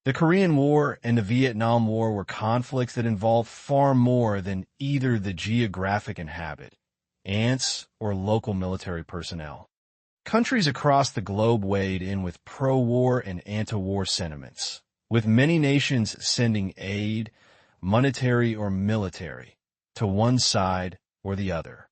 The Korean War and the Vietnam War were conflicts that involved far more than either the geographic inhabit, ants, or local military personnel. Countries across the globe weighed in with pro-war and anti-war sentiments, with many nations sending aid, monetary or military, to one side or the other.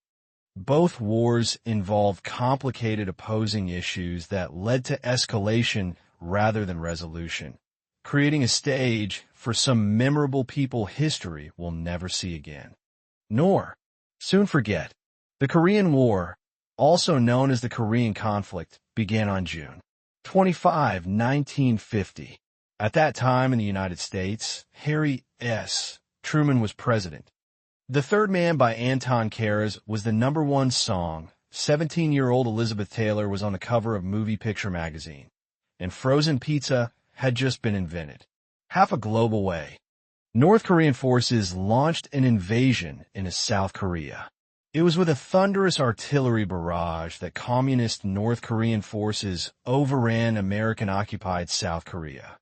Both wars involved complicated opposing issues that led to escalation rather than resolution, creating a stage for some memorable people history we'll never see again, nor soon forget. The Korean War, also known as the Korean Conflict, began on June 25, 1950. At that time in the United States, Harry S. Truman was president. The Third Man by Anton Karas was the #1 song. 17-year-old Elizabeth Taylor was on the cover of Movie Picture magazine, and frozen pizza had just been invented. Half a globe away, North Korean forces launched an invasion into South Korea. It was with a thunderous artillery barrage that communist North Korean forces overran American-occupied South Korea.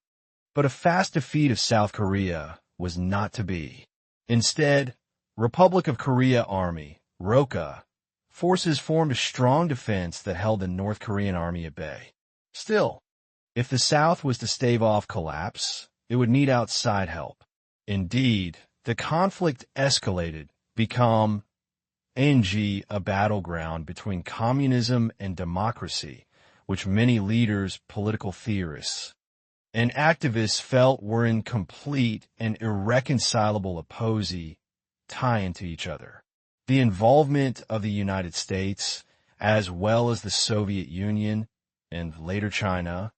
But a fast defeat of South Korea was not to be. Instead, Republic of Korea Army, ROKA, forces formed a strong defense that held the North Korean army at bay. Still, if the South was to stave off collapse, it would need outside help. Indeed, the conflict escalated, become a battleground between communism and democracy, which many leaders, political theorists, and activists felt were in complete and irreconcilable opposing tie into each other. The involvement of the United States, as well as the Soviet Union and later China,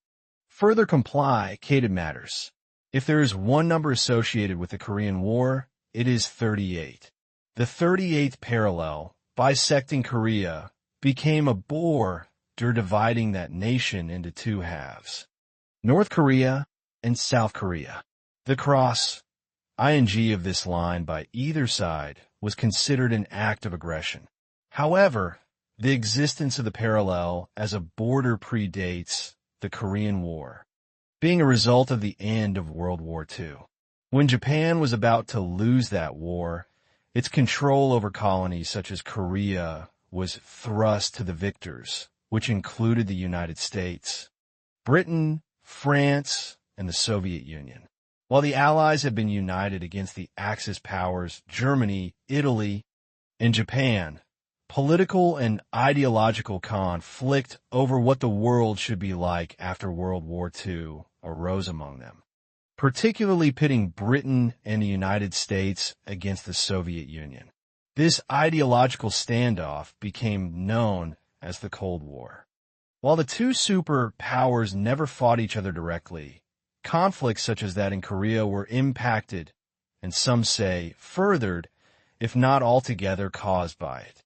further complicated matters. If there is one number associated with the Korean War, it is 38. The 38th parallel, bisecting Korea, became a border dividing that nation into two halves, North Korea and South Korea. The cross ing of this line by either side was considered an act of aggression. However, the existence of the parallel as a border predates the Korean War, being a result of the end of World War II. When Japan was about to lose that war, its control over colonies such as Korea was thrust to the victors, which included the United States, Britain, France, and the Soviet Union. While the Allies had been united against the Axis powers, Germany, Italy, and Japan, political and ideological conflict over what the world should be like after World War II arose among them, particularly pitting Britain and the United States against the Soviet Union. This ideological standoff became known as the Cold War. While the two superpowers never fought each other directly, conflicts such as that in Korea were impacted, and some say furthered, if not altogether caused by it.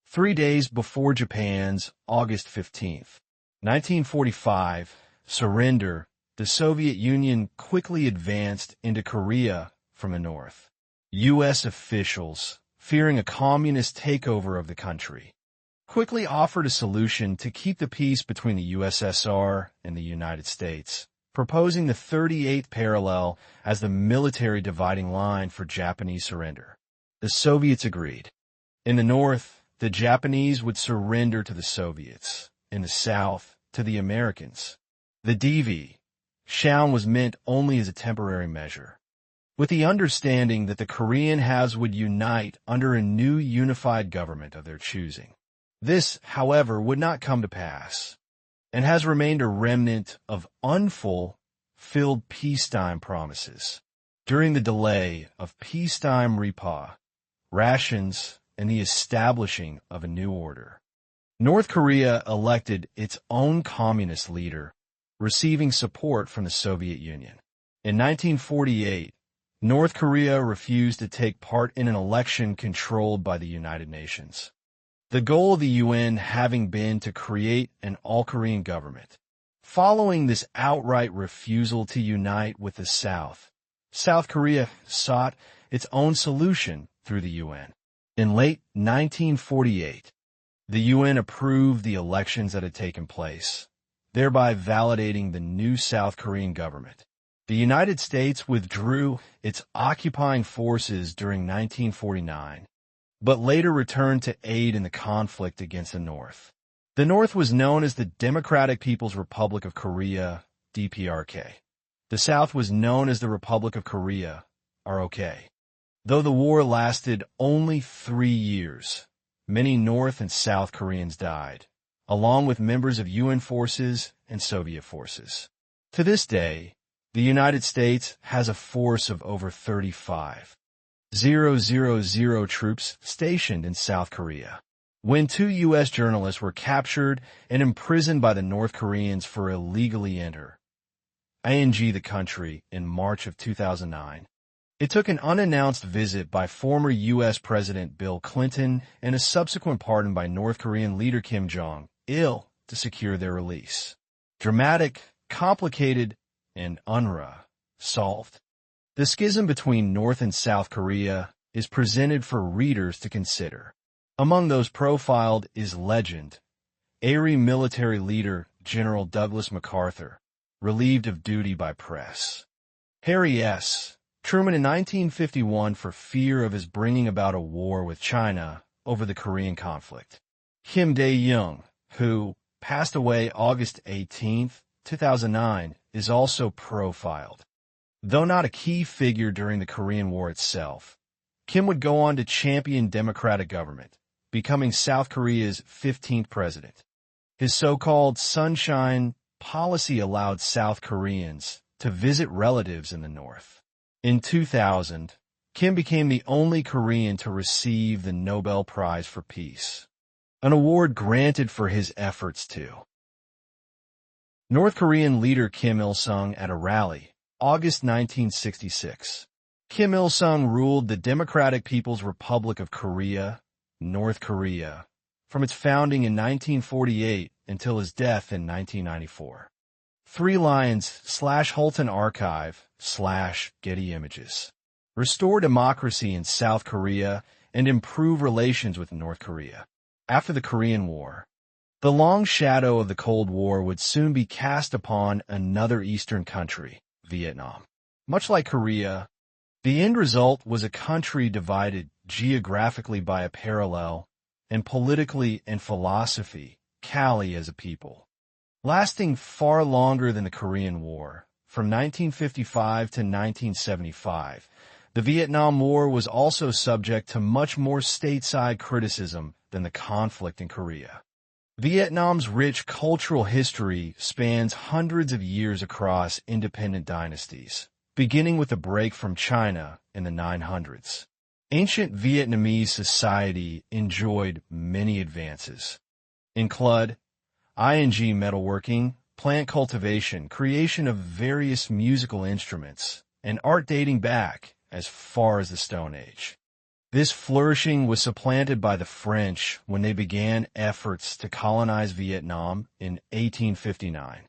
3 days before Japan's August 15th, 1945, surrender, the Soviet Union quickly advanced into Korea from the north. U.S. officials, fearing a communist takeover of the country, quickly offered a solution to keep the peace between the USSR and the United States, proposing the 38th parallel as the military dividing line for Japanese surrender. The Soviets agreed. In the north, the Japanese would surrender to the Soviets. In the south, to the Americans. The division was meant only as a temporary measure, with the understanding that the Korean halves would unite under a new unified government of their choosing. This, however, would not come to pass, and has remained a remnant of unfulfilled peacetime promises. During the delay of peacetime rations and the establishing of a new order, North Korea elected its own communist leader, receiving support from the Soviet Union. In 1948, North Korea refused to take part in an election controlled by the United Nations, the goal of the UN having been to create an all-Korean government. Following this outright refusal to unite with the South, South Korea sought its own solution through the UN. In late 1948, the UN approved the elections that had taken place, thereby validating the new South Korean government. The United States withdrew its occupying forces during 1949, but later returned to aid in the conflict against the North. The North was known as the Democratic People's Republic of Korea, DPRK. The South was known as the Republic of Korea, ROK. Though the war lasted only 3 years, many North and South Koreans died, along with members of UN forces and Soviet forces. To this day, the United States has a force of over 35,000 troops stationed in South Korea. When 2 U.S. journalists were captured and imprisoned by the North Koreans for illegally entering the country in March of 2009, it took an unannounced visit by former U.S. President Bill Clinton and a subsequent pardon by North Korean leader Kim Jong-il to secure their release. Dramatic, complicated, and unresolved. The schism between North and South Korea is presented for readers to consider. Among those profiled is legend, Army military leader General Douglas MacArthur, relieved of duty by press. Harry S. Truman in 1951 for fear of his bringing about a war with China over the Korean conflict. Kim Dae-jung, who passed away August 18, 2009, is also profiled. Though not a key figure during the Korean War itself, Kim would go on to champion democratic government, becoming South Korea's 15th president. His so-called sunshine policy allowed South Koreans to visit relatives in the North. In 2000, Kim became the only Korean to receive the Nobel Prize for Peace, an award granted for his efforts to. North Korean leader Kim Il-sung at a rally, August 1966. Kim Il-sung ruled the Democratic People's Republic of Korea, North Korea, from its founding in 1948 until his death in 1994. 3 Lions / Holton Archive / Getty Images. Restore democracy in South Korea and improve relations with North Korea. After the Korean War, the long shadow of the Cold War would soon be cast upon another eastern country, Vietnam. Much like Korea, the end result was a country divided geographically by a parallel, and politically and philosophy, Cali as a people. Lasting far longer than the Korean War, from 1955 to 1975, the Vietnam War was also subject to much more stateside criticism than the conflict in Korea. Vietnam's rich cultural history spans hundreds of years across independent dynasties, beginning with the break from China in the 900s. Ancient Vietnamese society enjoyed many advances, including metalworking, plant cultivation, creation of various musical instruments, and art dating back as far as the Stone Age. This flourishing was supplanted by the French when they began efforts to colonize Vietnam in 1859.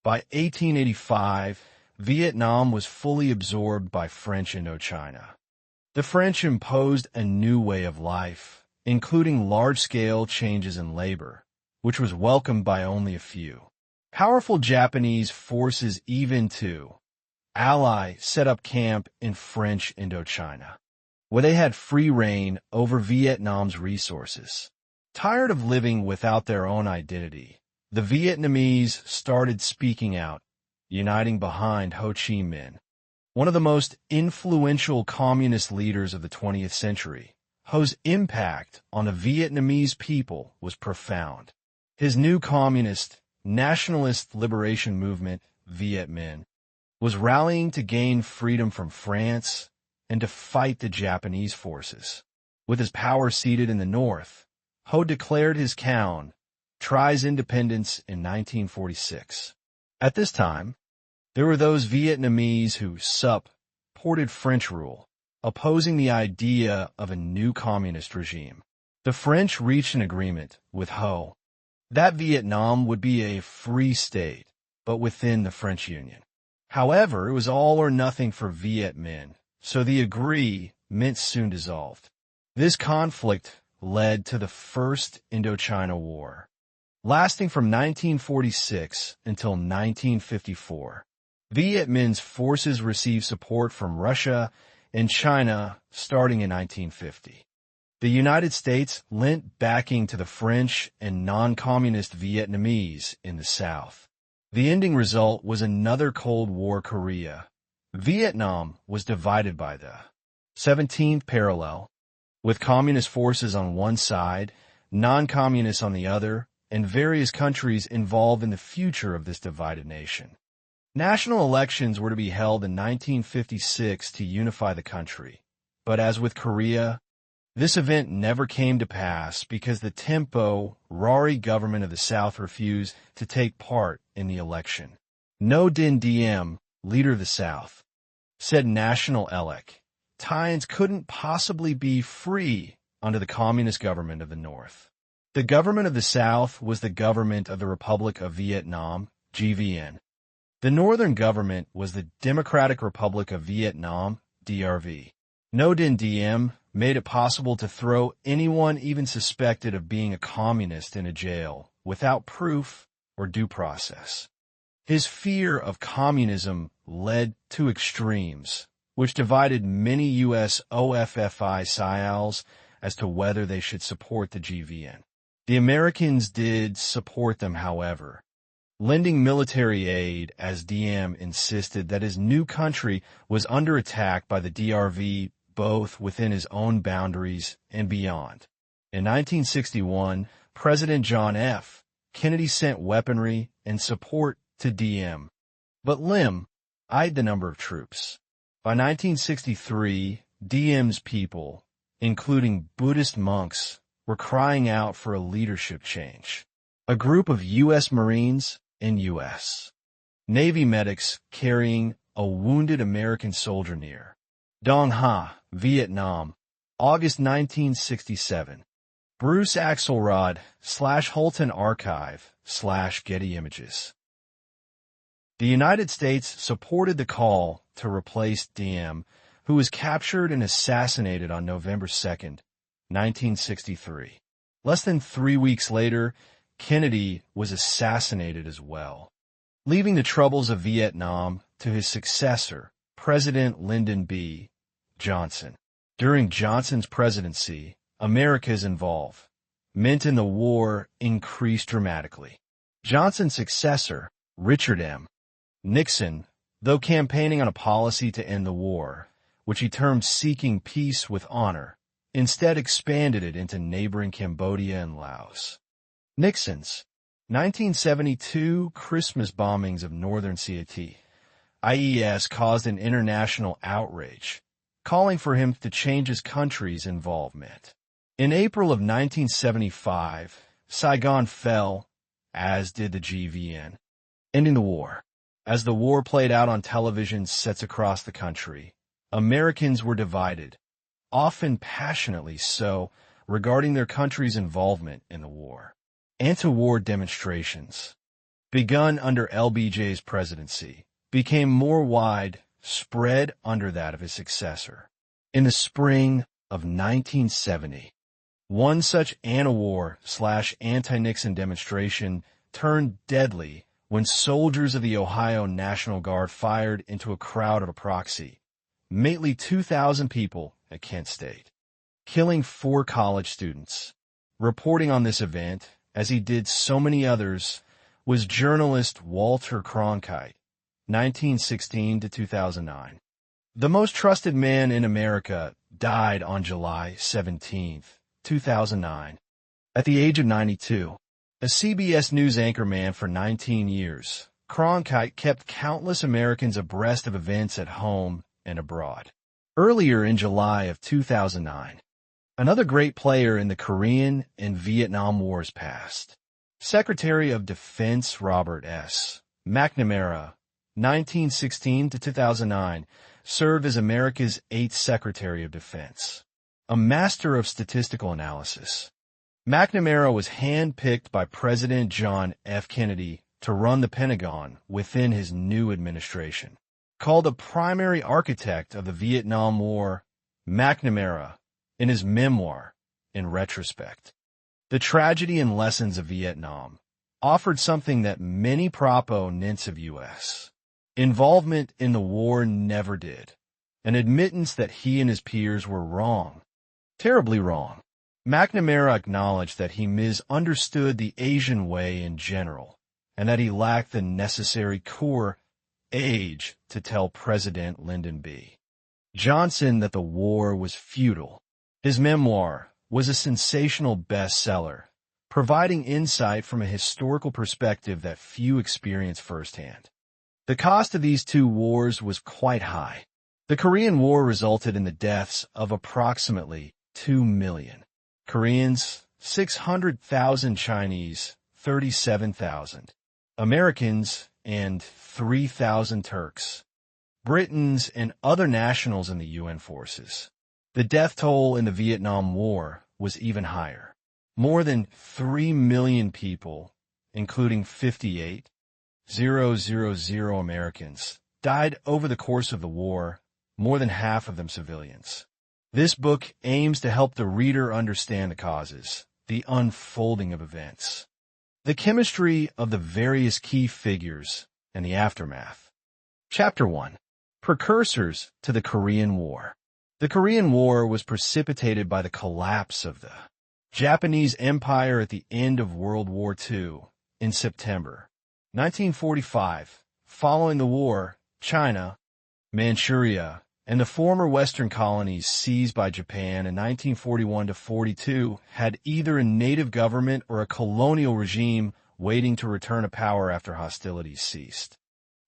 By 1885, Vietnam was fully absorbed by French Indochina. The French imposed a new way of life, including large-scale changes in labor, which was welcomed by only a few. Powerful Japanese forces even to set up camp in French Indochina, where they had free reign over Vietnam's resources. Tired of living without their own identity, the Vietnamese started speaking out, uniting behind Ho Chi Minh, one of the most influential communist leaders of the 20th century. Ho's impact on the Vietnamese people was profound. His new communist, nationalist liberation movement, Viet Minh, was rallying to gain freedom from France and to fight the Japanese forces. With his power seated in the north, Ho declared his country's independence in 1946. At this time, there were those Vietnamese who supported French rule, opposing the idea of a new communist regime. The French reached an agreement with Ho that Vietnam would be a free state, but within the French Union. However, it was all or nothing for Viet Minh, so the agreement soon dissolved. This conflict led to the First Indochina War, lasting from 1946 until 1954. Viet Minh's forces received support from Russia and China starting in 1950. The United States lent backing to the French and non-communist Vietnamese in the South. The ending result was another Cold War Korea. Vietnam was divided by the 17th parallel, with communist forces on one side, non-communists on the other, and various countries involved in the future of this divided nation. National elections were to be held in 1956 to unify the country, but as with Korea, this event never came to pass because the Tempo Rari government of the South refused to take part in the election. No Din Diem, leader of the South, said National Elec, Thaians couldn't possibly be free under the communist government of the North. The government of the South was the government of the Republic of Vietnam, GVN. The northern government was the Democratic Republic of Vietnam, DRV. No Din Diem made it possible to throw anyone even suspected of being a communist in a jail without proof or due process. His fear of communism led to extremes, which divided many U.S. OFFI SIALs as to whether they should support the GVN. The Americans did support them, however, lending military aid as Diem insisted that his new country was under attack by the DRV both within his own boundaries and beyond. In 1961, President John F. Kennedy sent weaponry and support to Diem, but Lim eyed the number of troops. By 1963, Diem's people, including Buddhist monks, were crying out for a leadership change. A group of U.S. Marines and U.S. Navy medics carrying a wounded American soldier near Dong Ha, Vietnam, August 1967. Bruce Axelrod /Holton Archive /Getty Images. The United States supported the call to replace Diem, who was captured and assassinated on November 2, 1963. Less than 3 weeks later, Kennedy was assassinated as well, leaving the troubles of Vietnam to his successor, President Lyndon B. Johnson. During Johnson's presidency, America's involvement in the war increased dramatically. Johnson's successor, Richard M. Nixon, though campaigning on a policy to end the war, which he termed seeking peace with honor, instead expanded it into neighboring Cambodia and Laos. Nixon's 1972 Christmas bombings of northern CIS caused an international outrage, calling for him to change his country's involvement. In April of 1975, Saigon fell, as did the GVN, ending the war. As the war played out on television sets across the country, Americans were divided, often passionately so, regarding their country's involvement in the war. Anti-war demonstrations, begun under LBJ's presidency, became more widespread under that of his successor. In the spring of 1970, one such anti-war / anti-Nixon demonstration turned deadly when soldiers of the Ohio National Guard fired into a crowd of approximately 2,000 people at Kent State, killing 4 college students. Reporting on this event, as he did so many others, was journalist Walter Cronkite, 1916 to 2009. The most trusted man in America died on July 17, 2009, at the age of 92. A CBS News anchorman for 19 years, Cronkite kept countless Americans abreast of events at home and abroad. Earlier in July of 2009, another great player in the Korean and Vietnam Wars passed. Secretary of Defense Robert S. McNamara, 1916 to 2009, served as America's 8th Secretary of Defense. A master of statistical analysis, McNamara was handpicked by President John F. Kennedy to run the Pentagon within his new administration. Called a primary architect of the Vietnam War, McNamara, in his memoir, In Retrospect, The Tragedy and Lessons of Vietnam, offered something that many proponents of U.S. Involvement in the war never did. An admittance that he and his peers were wrong. Terribly wrong. McNamara acknowledged that he misunderstood the Asian way in general, and that he lacked the necessary courage to tell President Lyndon B. Johnson that the war was futile. His memoir was a sensational bestseller, providing insight from a historical perspective that few experienced firsthand. The cost of these two wars was quite high. The Korean War resulted in the deaths of approximately 2 million Koreans, 600,000 Chinese, 37,000 Americans, and 3,000 Turks, Britons, and other nationals in the UN forces. The death toll in the Vietnam War was even higher. More than 3 million people, including 58,000 Americans, died over the course of the war, more than half of them civilians. This book aims to help the reader understand the causes, the unfolding of events, the chemistry of the various key figures, and the aftermath. Chapter 1. Precursors to the Korean War. The Korean War was precipitated by the collapse of the Japanese Empire at the end of World War II in September 1945. Following the war, China, Manchuria, and the former Western colonies seized by Japan in 1941-42 had either a native government or a colonial regime waiting to return to power after hostilities ceased.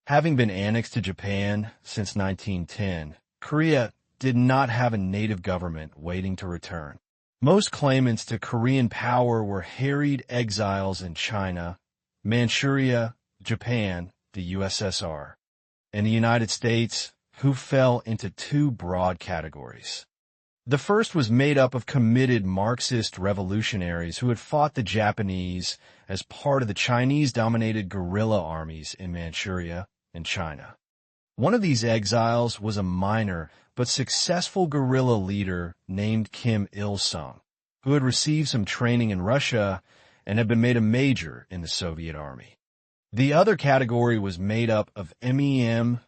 Having been annexed to Japan since 1910, Korea did not have a native government waiting to return. Most claimants to Korean power were harried exiles in China, Manchuria, Japan, the USSR, and the United States, who fell into two broad categories. The first was made up of committed Marxist revolutionaries who had fought the Japanese as part of the Chinese-dominated guerrilla armies in Manchuria and China. One of these exiles was a minor but successful guerrilla leader named Kim Il-sung, who had received some training in Russia and had been made a major in the Soviet Army. The other category was made up of MEM,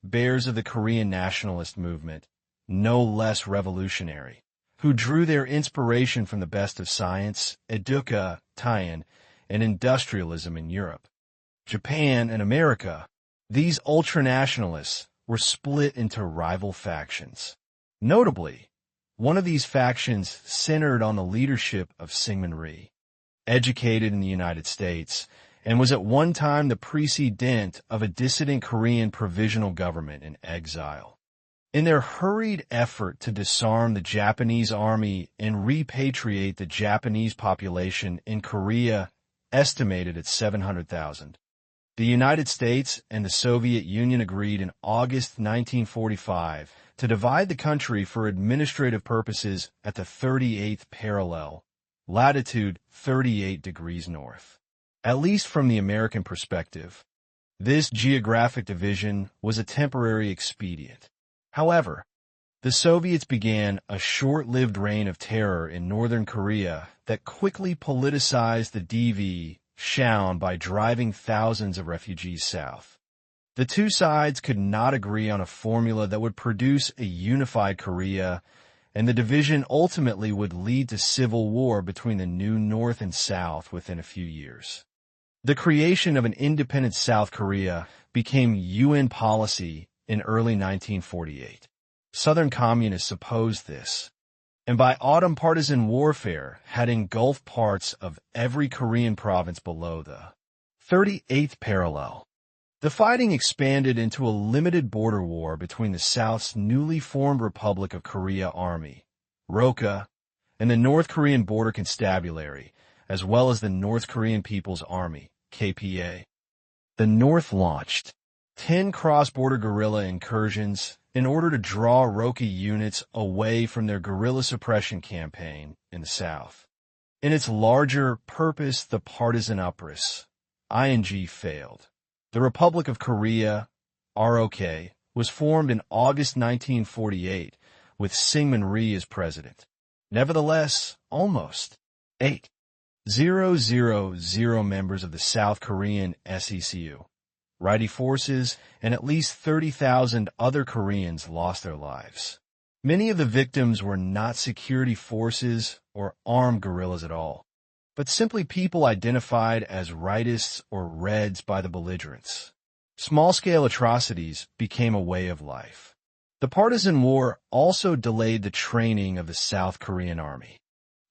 bears of the Korean nationalist movement, no less revolutionary, who drew their inspiration from the best of science, education, and industrialism in Europe. Japan and America, these ultranationalists, were split into rival factions. Notably, one of these factions centered on the leadership of Syngman Rhee, educated in the United States, and was at one time the precedent of a dissident Korean provisional government in exile. In their hurried effort to disarm the Japanese army and repatriate the Japanese population in Korea, estimated at 700,000, the United States and the Soviet Union agreed in August 1945 to divide the country for administrative purposes at the 38th parallel, latitude 38 degrees north. At least from the American perspective, this geographic division was a temporary expedient. However, the Soviets began a short-lived reign of terror in northern Korea that quickly politicized the DV Shaon by driving thousands of refugees south. The two sides could not agree on a formula that would produce a unified Korea, and the division ultimately would lead to civil war between the new North and South within a few years. The creation of an independent South Korea became UN policy in early 1948. Southern communists opposed this, and by autumn partisan warfare had engulfed parts of every Korean province below the 38th parallel. The fighting expanded into a limited border war between the South's newly formed Republic of Korea Army, ROKA, and the North Korean Border Constabulary, as well as the North Korean People's Army, KPA. The North launched 10 cross-border guerrilla incursions in order to draw ROKA units away from their guerrilla suppression campaign in the South. In its larger purpose, the partisan upris, ING, failed. The Republic of Korea, ROK, was formed in August 1948 with Syngman Rhee as president. Nevertheless, almost 8,000 members of the South Korean SECU, righty forces, and at least 30,000 other Koreans lost their lives. Many of the victims were not security forces or armed guerrillas at all, but simply people identified as rightists or Reds by the belligerents. Small-scale atrocities became a way of life. The partisan war also delayed the training of the South Korean army.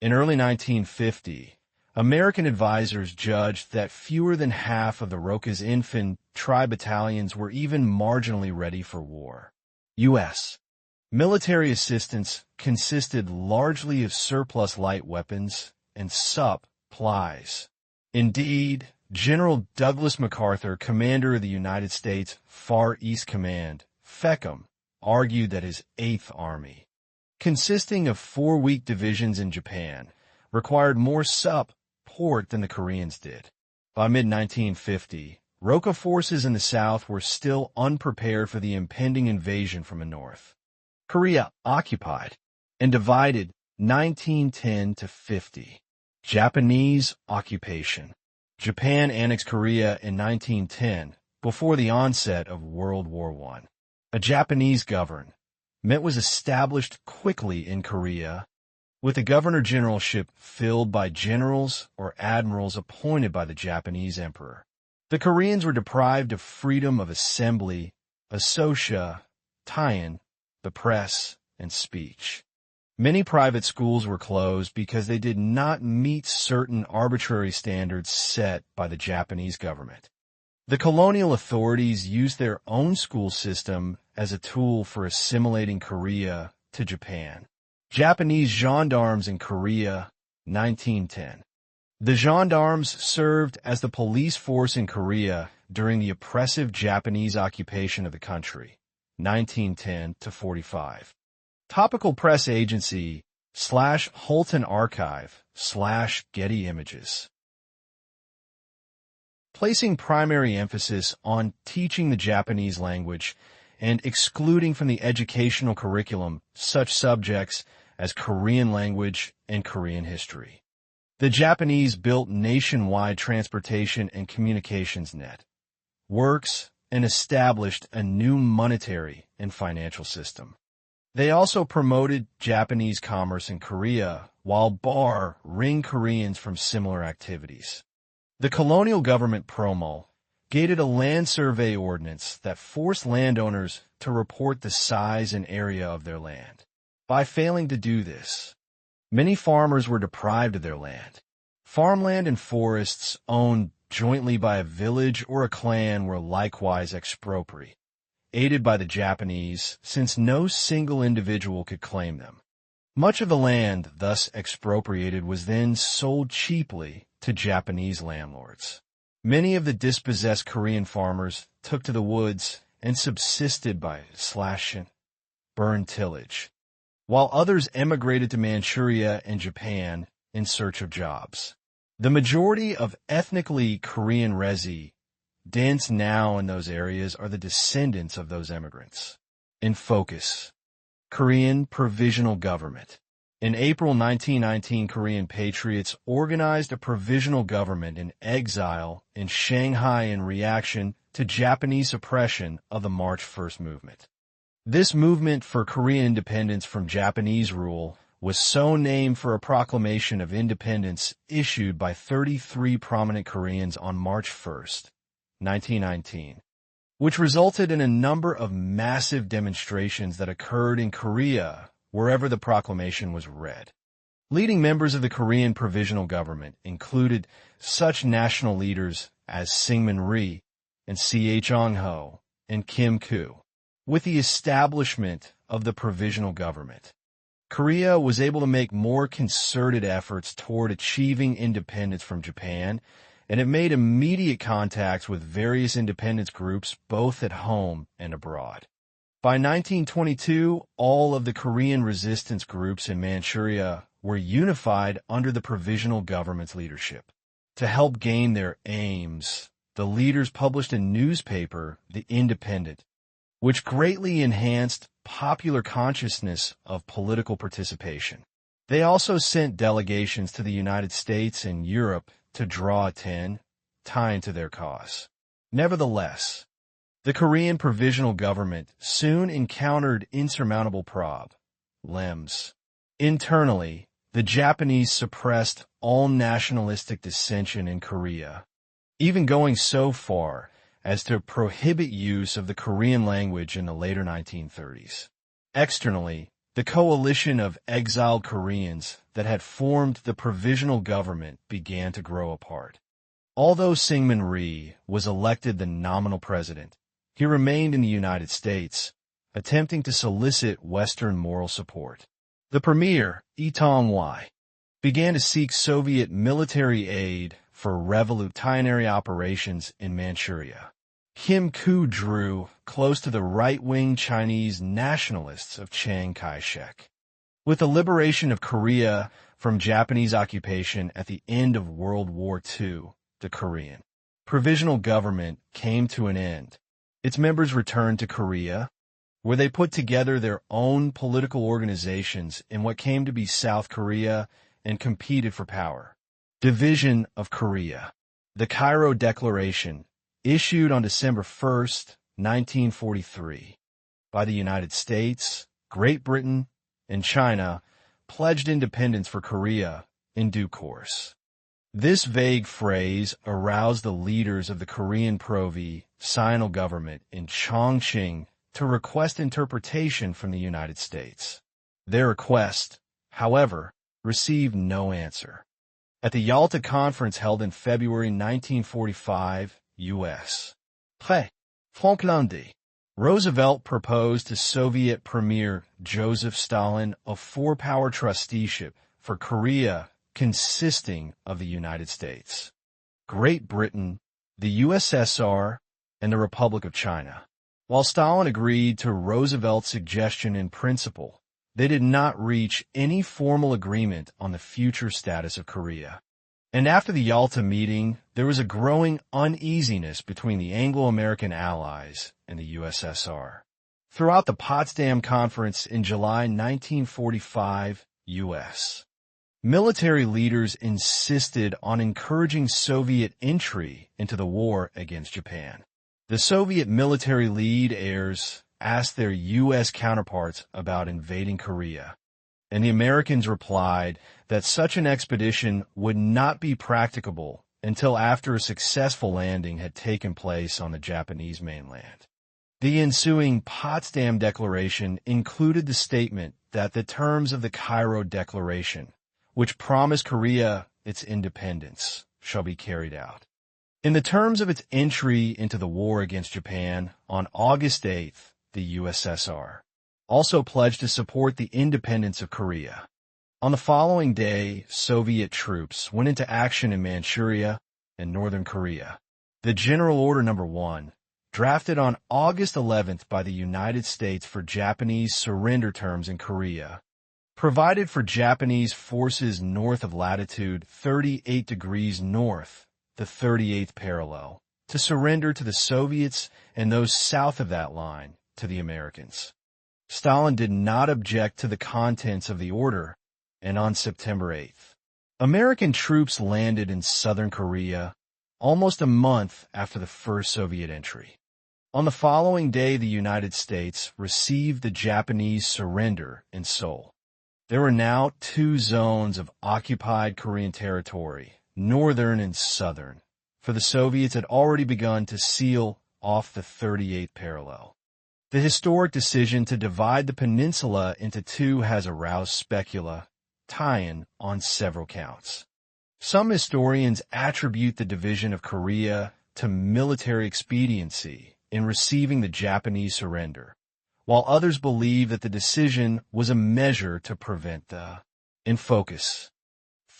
In early 1950, American advisors judged that fewer than half of the Roca's infantry battalions were even marginally ready for war. U.S. military assistance consisted largely of surplus light weapons and supplies. Indeed, General Douglas MacArthur, commander of the United States Far East Command, FECOM, argued that his Eighth Army, consisting of 4 weak divisions in Japan, required more support than the Koreans did. By mid-1950, Roca forces in the South were still unprepared for the impending invasion from the North. Korea occupied and divided 1910 to 50. Japanese occupation. Japan annexed Korea in 1910, before the onset of World War I. A Japanese government was established quickly in Korea, with the governor-generalship filled by generals or admirals appointed by the Japanese emperor. The Koreans were deprived of freedom of assembly, association, the press, and speech. Many private schools were closed because they did not meet certain arbitrary standards set by the Japanese government. The colonial authorities used their own school system as a tool for assimilating Korea to Japan. Japanese gendarmes in Korea, 1910. The gendarmes served as the police force in Korea during the oppressive Japanese occupation of the country, 1910 to 45. Topical Press Agency /Holton Archive /Getty Images. Placing primary emphasis on teaching the Japanese language and excluding from the educational curriculum such subjects as Korean language and Korean history. The Japanese built nationwide transportation and communications networks and established a new monetary and financial system. They also promoted Japanese commerce in Korea while barring Koreans from similar activities. The colonial government promulgated a land survey ordinance that forced landowners to report the size and area of their land. By failing to do this, many farmers were deprived of their land. Farmland and forests owned jointly by a village or a clan were likewise expropriated, aided by the Japanese, since no single individual could claim them. Much of the land thus expropriated was then sold cheaply to Japanese landlords. Many of the dispossessed Korean farmers took to the woods and subsisted by slashing, burn tillage, while others emigrated to Manchuria and Japan in search of jobs. The majority of ethnically Korean residents now in those areas are the descendants of those immigrants. In focus, Korean Provisional Government. In April 1919, Korean patriots organized a provisional government in exile in Shanghai in reaction to Japanese suppression of the March 1st movement. This movement for Korean independence from Japanese rule was so named for a proclamation of independence issued by 33 prominent Koreans on March 1st, 1919, which resulted in a number of massive demonstrations that occurred in Korea wherever the proclamation was read. Leading members of the Korean Provisional Government included such national leaders as Syngman Rhee and C.H. Ong-ho and Kim Koo. With the establishment of the Provisional Government, Korea was able to make more concerted efforts toward achieving independence from Japan, and it made immediate contacts with various independence groups both at home and abroad. By 1922, all of the Korean resistance groups in Manchuria were unified under the Provisional Government's leadership. To help gain their aims, the leaders published a newspaper, The Independent, which greatly enhanced popular consciousness of political participation. They also sent delegations to the United States and Europe to draw attention to their cause. Nevertheless, the Korean Provisional Government soon encountered insurmountable problems. Internally, the Japanese suppressed all nationalistic dissension in Korea, even going so far as to prohibit use of the Korean language in the later 1930s. Externally, the coalition of exiled Koreans that had formed the provisional government began to grow apart. Although Syngman Rhee was elected the nominal president, he remained in the United States, attempting to solicit Western moral support. The premier, Lee Tong-hwai, began to seek Soviet military aid for revolutionary operations in Manchuria. Kim Koo drew close to the right-wing Chinese nationalists of Chiang Kai-shek. With the liberation of Korea from Japanese occupation at the end of World War II, the Korean Provisional Government came to an end. Its members returned to Korea, where they put together their own political organizations in what came to be South Korea and competed for power. Division of Korea. The Cairo Declaration, issued on December 1, 1943, by the United States, Great Britain, and China, pledged independence for Korea in due course. This vague phrase aroused the leaders of the Korean Provisional Government in Chongqing to request interpretation from the United States. Their request, however, received no answer. At the Yalta Conference held in February 1945, U.S. Falklands, Roosevelt proposed to Soviet Premier Joseph Stalin a four-power trusteeship for Korea consisting of the United States, Great Britain, the USSR, and the Republic of China. While Stalin agreed to Roosevelt's suggestion in principle, they did not reach any formal agreement on the future status of Korea. And after the Yalta meeting, there was a growing uneasiness between the Anglo-American allies and the USSR. Throughout the Potsdam Conference in July 1945, U.S. military leaders insisted on encouraging Soviet entry into the war against Japan. The Soviet military leaders asked their U.S. counterparts about invading Korea, and the Americans replied that such an expedition would not be practicable until after a successful landing had taken place on the Japanese mainland. The ensuing Potsdam Declaration included the statement that the terms of the Cairo Declaration, which promised Korea its independence, shall be carried out. In the terms of its entry into the war against Japan on August 8th, the USSR also pledged to support the independence of Korea. On the following day, Soviet troops went into action in Manchuria and northern Korea. The General Order No. 1, drafted on August 11th by the United States for Japanese surrender terms in Korea, provided for Japanese forces north of latitude 38 degrees north, the 38th parallel, to surrender to the Soviets and those south of that line to the Americans. Stalin did not object to the contents of the order, and on September 8th, American troops landed in southern Korea almost a month after the first Soviet entry. On the following day, the United States received the Japanese surrender in Seoul. There were now two zones of occupied Korean territory, northern and southern, for the Soviets had already begun to seal off the 38th parallel. The historic decision to divide the peninsula into two has aroused speculation on several counts. Some historians attribute the division of Korea to military expediency in receiving the Japanese surrender, while others believe that the decision was a measure to prevent the, in focus,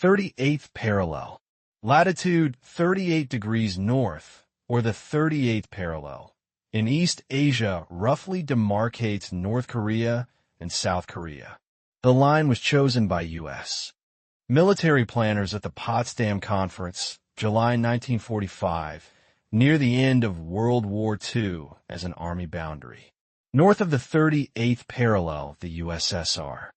38th parallel, latitude 38 degrees north, or the 38th parallel, in East Asia roughly demarcates North Korea and South Korea. The line was chosen by U.S. military planners at the Potsdam Conference, July 1945, near the end of World War II, as an army boundary. North of the 38th parallel, the USSR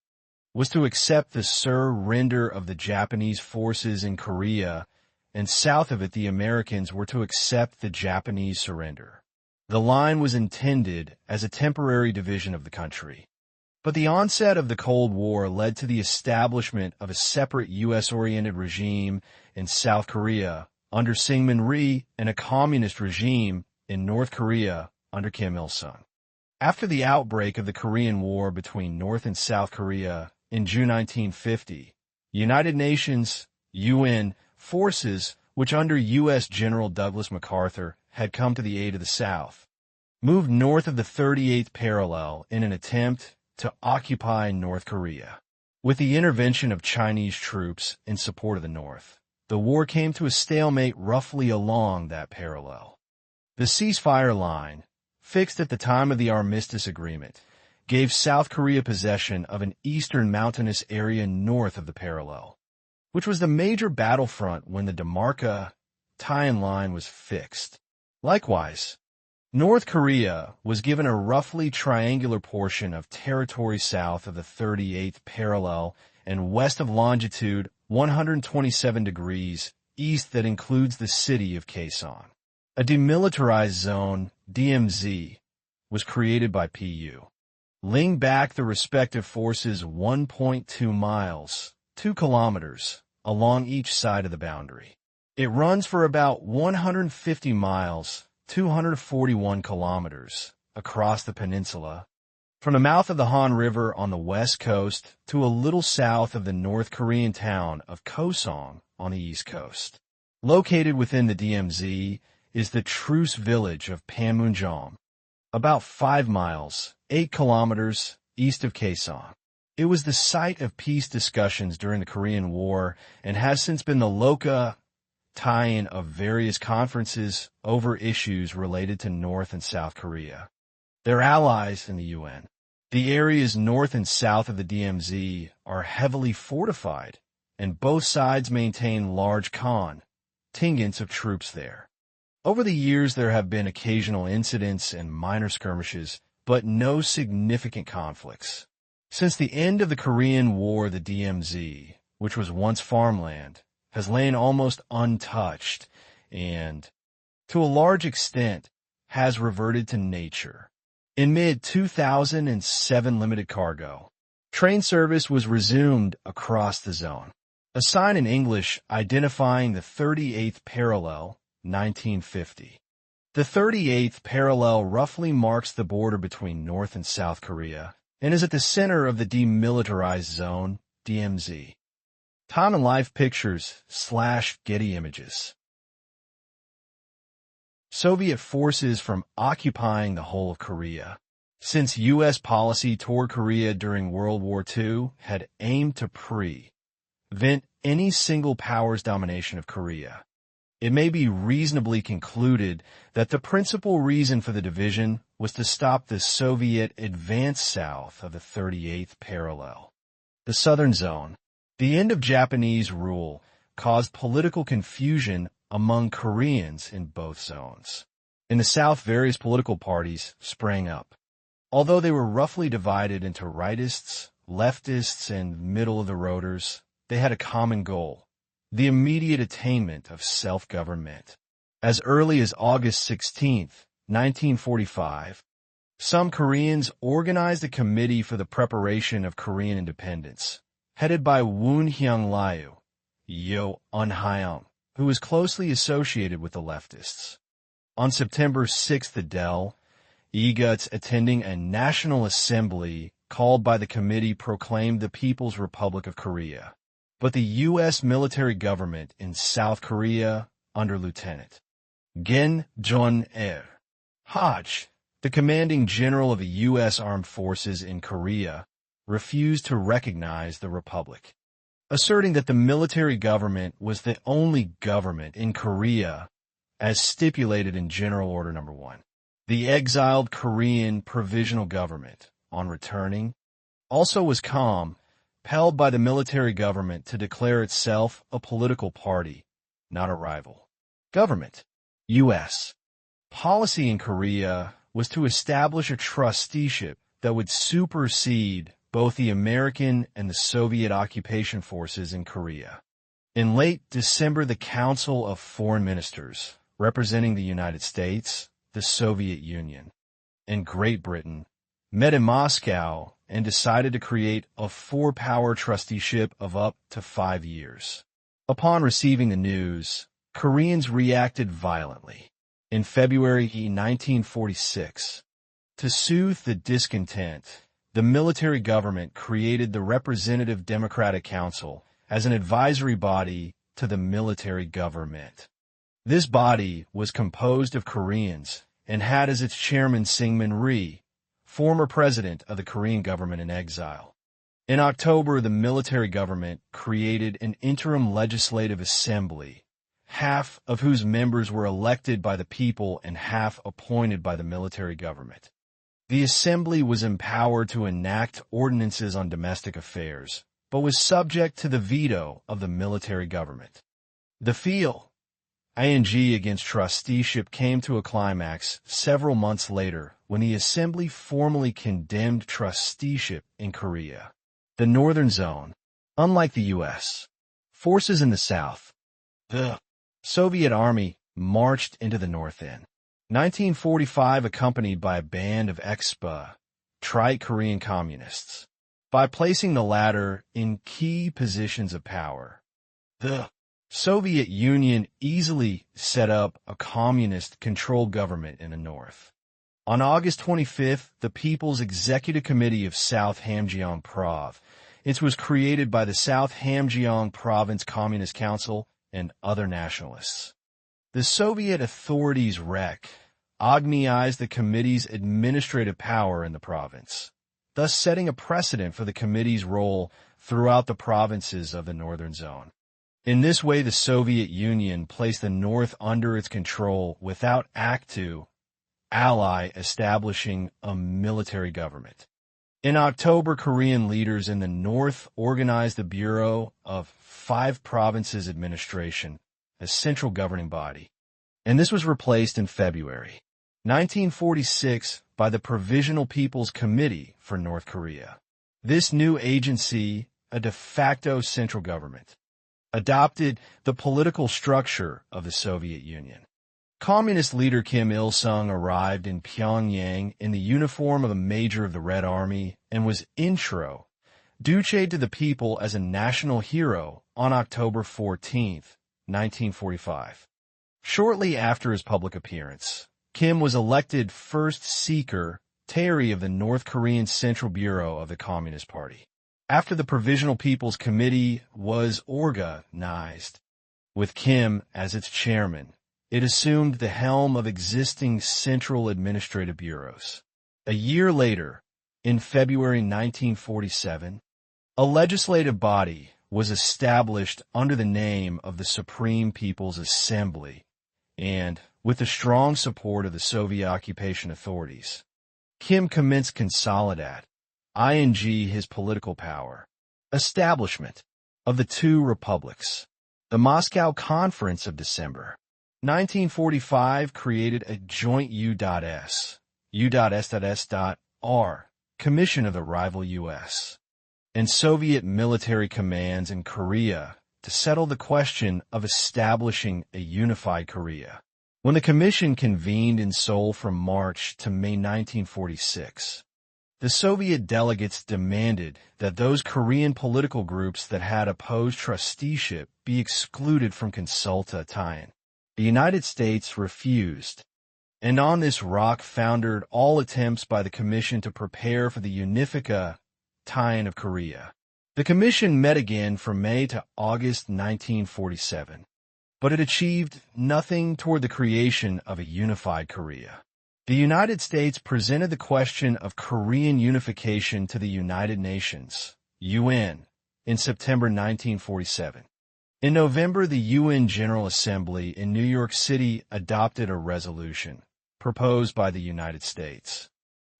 was to accept the surrender of the Japanese forces in Korea and south of it the Americans were to accept the Japanese surrender. The line was intended as a temporary division of the country. But the onset of the Cold War led to the establishment of a separate U.S.-oriented regime in South Korea under Syngman Rhee and a communist regime in North Korea under Kim Il-sung. After the outbreak of the Korean War between North and South Korea in June 1950, United Nations, UN, forces, which under U.S. General Douglas MacArthur had come to the aid of the South, moved north of the 38th parallel in an attempt to occupy North Korea. With the intervention of Chinese troops in support of the North, the war came to a stalemate roughly along that parallel. The ceasefire line, fixed at the time of the Armistice Agreement, gave South Korea possession of an eastern mountainous area north of the parallel, which was the major battlefront when the Demarca tie-in line was fixed. Likewise, North Korea was given a roughly triangular portion of territory south of the 38th parallel and west of longitude 127 degrees east that includes the city of Kaesong. A demilitarized zone, DMZ, was created by PU. Ling back the respective forces 1.2 miles, 2 kilometers, along each side of the boundary. It runs for about 150 miles, 241 kilometers, across the peninsula, from the mouth of the Han River on the west coast to a little south of the North Korean town of Kaesong on the east coast. Located within the DMZ is the truce village of Panmunjom, about 5 miles, 8 kilometers, east of Kaesong. It was the site of peace discussions during the Korean War and has since been the locus tie-in of various conferences over issues related to North and South Korea. Their allies in the UN. The areas north and south of the DMZ are heavily fortified, and both sides maintain large contingents of troops there. Over the years there have been occasional incidents and minor skirmishes, but no significant conflicts. Since the end of the Korean War, the DMZ, which was once farmland, has lain almost untouched and, to a large extent, has reverted to nature. In mid-2007 limited cargo, train service was resumed across the zone. A sign in English identifying the 38th parallel, 1950. The 38th parallel roughly marks the border between North and South Korea and is at the center of the demilitarized zone, DMZ. Time and Life Pictures / Getty Images. Soviet forces from occupying the whole of Korea. Since U.S. policy toward Korea during World War II had aimed to prevent any single power's domination of Korea, it may be reasonably concluded that the principal reason for the division was to stop the Soviet advance south of the 38th parallel. The Southern Zone. The end of Japanese rule caused political confusion among Koreans in both zones. In the South, various political parties sprang up. Although they were roughly divided into rightists, leftists, and middle-of-the-roaders, they had a common goal: the immediate attainment of self-government. As early as August 16, 1945, some Koreans organized a committee for the preparation of Korean independence, headed by Woon Hyung-ryu, Yo Un-hyung, who was closely associated with the leftists. On September 6, the Dell, EGUTs attending a National Assembly called by the committee proclaimed the People's Republic of Korea, but the U.S. military government in South Korea under Lieutenant Gen Jun-er Hodge, the commanding general of the U.S. Armed Forces in Korea, refused to recognize the republic, asserting that the military government was the only government in Korea as stipulated in General Order No. 1. The exiled Korean Provisional Government, on returning, also was compelled by the military government to declare itself a political party, not a rival. Government. U.S. policy in Korea was to establish a trusteeship that would supersede both the American and the Soviet occupation forces in Korea. In late December, the Council of Foreign Ministers, representing the United States, the Soviet Union, and Great Britain, met in Moscow and decided to create a four-power trusteeship of up to 5 years. Upon receiving the news, Koreans reacted violently. In February 1946, to soothe the discontent, the military government created the Representative Democratic Council as an advisory body to the military government. This body was composed of Koreans and had as its chairman Syngman Rhee, former president of the Korean government in exile. In October, the military government created an interim legislative assembly, half of whose members were elected by the people and half appointed by the military government. The assembly was empowered to enact ordinances on domestic affairs, but was subject to the veto of the military government. The feeling against trusteeship came to a climax several months later when the assembly formally condemned trusteeship in Korea. The Northern Zone, unlike the U.S. forces in the South, the Soviet Army marched into the North in 1945, accompanied by a band of ex-SPA, Trite Korean communists. By placing the latter in key positions of power, the Soviet Union easily set up a communist-controlled government in the North. On August 25th, the People's Executive Committee of South Hamgyong Prov, it was created by the South Hamgyong Province Communist Council and other nationalists. The Soviet authorities recognized the committee's administrative power in the province, thus setting a precedent for the committee's role throughout the provinces of the Northern Zone. In this way, the Soviet Union placed the North under its control without Act II, ally establishing a military government. In October, Korean leaders in the North organized the Bureau of Five Provinces Administration, a central governing body, and this was replaced in February 1946 by the Provisional People's Committee for North Korea. This new agency, a de facto central government, adopted the political structure of the Soviet Union. Communist leader Kim Il-sung arrived in Pyongyang in the uniform of a major of the Red Army and was introduced to the people as a national hero on October 14, 1945. Shortly after his public appearance, Kim was elected first secretary of the North Korean Central Bureau of the Communist Party. After the Provisional People's Committee was organized, with Kim as its chairman, it assumed the helm of existing central administrative bureaus. A year later, in February 1947, a legislative body was established under the name of the Supreme People's Assembly, and, with the strong support of the Soviet occupation authorities, Kim commenced consolidating his political power. Establishment of the two republics. The Moscow Conference of December 1945 created a joint U.S.S.R. Commission of the rival U.S. and Soviet military commands in Korea to settle the question of establishing a unified Korea. When the commission convened in Seoul from March to May 1946, the Soviet delegates demanded that those Korean political groups that had opposed trusteeship be excluded from consultation. The United States refused, and on this rock foundered all attempts by the Commission to prepare for the unification of Korea. The Commission met again from May to August 1947, but it achieved nothing toward the creation of a unified Korea. The United States presented the question of Korean unification to the United Nations, UN, in September 1947. In November, the UN General Assembly in New York City adopted a resolution, proposed by the United States,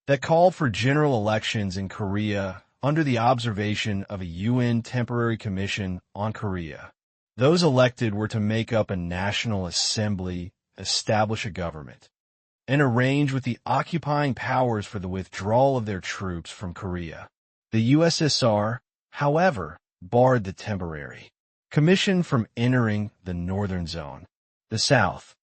that called for general elections in Korea under the observation of a UN Temporary Commission on Korea. Those elected were to make up a national assembly, establish a government, and arrange with the occupying powers for the withdrawal of their troops from Korea. The USSR, however, barred the temporary commissioned from entering the northern zone. The South,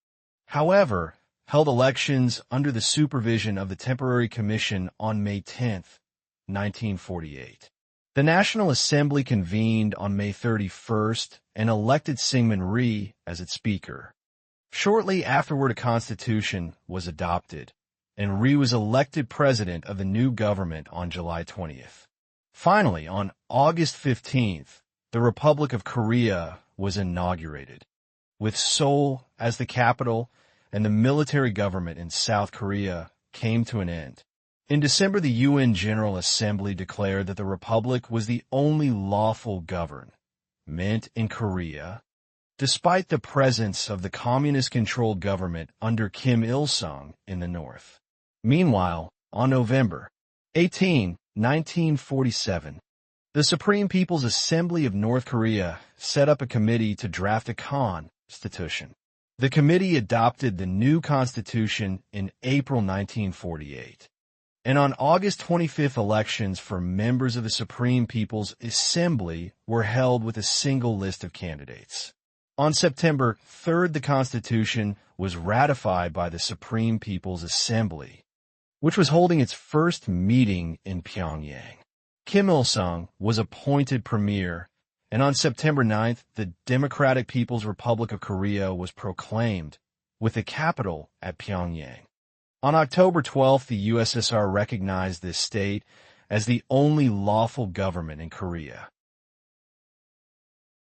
however, held elections under the supervision of the Temporary Commission on May 10, 1948. The National Assembly convened on May 31st and elected Syngman Rhee as its speaker. Shortly afterward, a constitution was adopted, and Rhee was elected president of the new government on July 20th. Finally, on August 15th, the Republic of Korea was inaugurated, with Seoul as the capital, and the military government in South Korea came to an end. In December, the UN General Assembly declared that the Republic was the only lawful government in Korea, despite the presence of the communist-controlled government under Kim Il-sung in the north. Meanwhile, on November 18, 1947, the Supreme People's Assembly of North Korea set up a committee to draft a constitution. The committee adopted the new constitution in April 1948. And on August 25th, elections for members of the Supreme People's Assembly were held with a single list of candidates. On September 3rd, the Constitution was ratified by the Supreme People's Assembly, which was holding its first meeting in Pyongyang. Kim Il-sung was appointed premier, and on September 9th, the Democratic People's Republic of Korea was proclaimed, with the capital at Pyongyang. On October 12th, the USSR recognized this state as the only lawful government in Korea.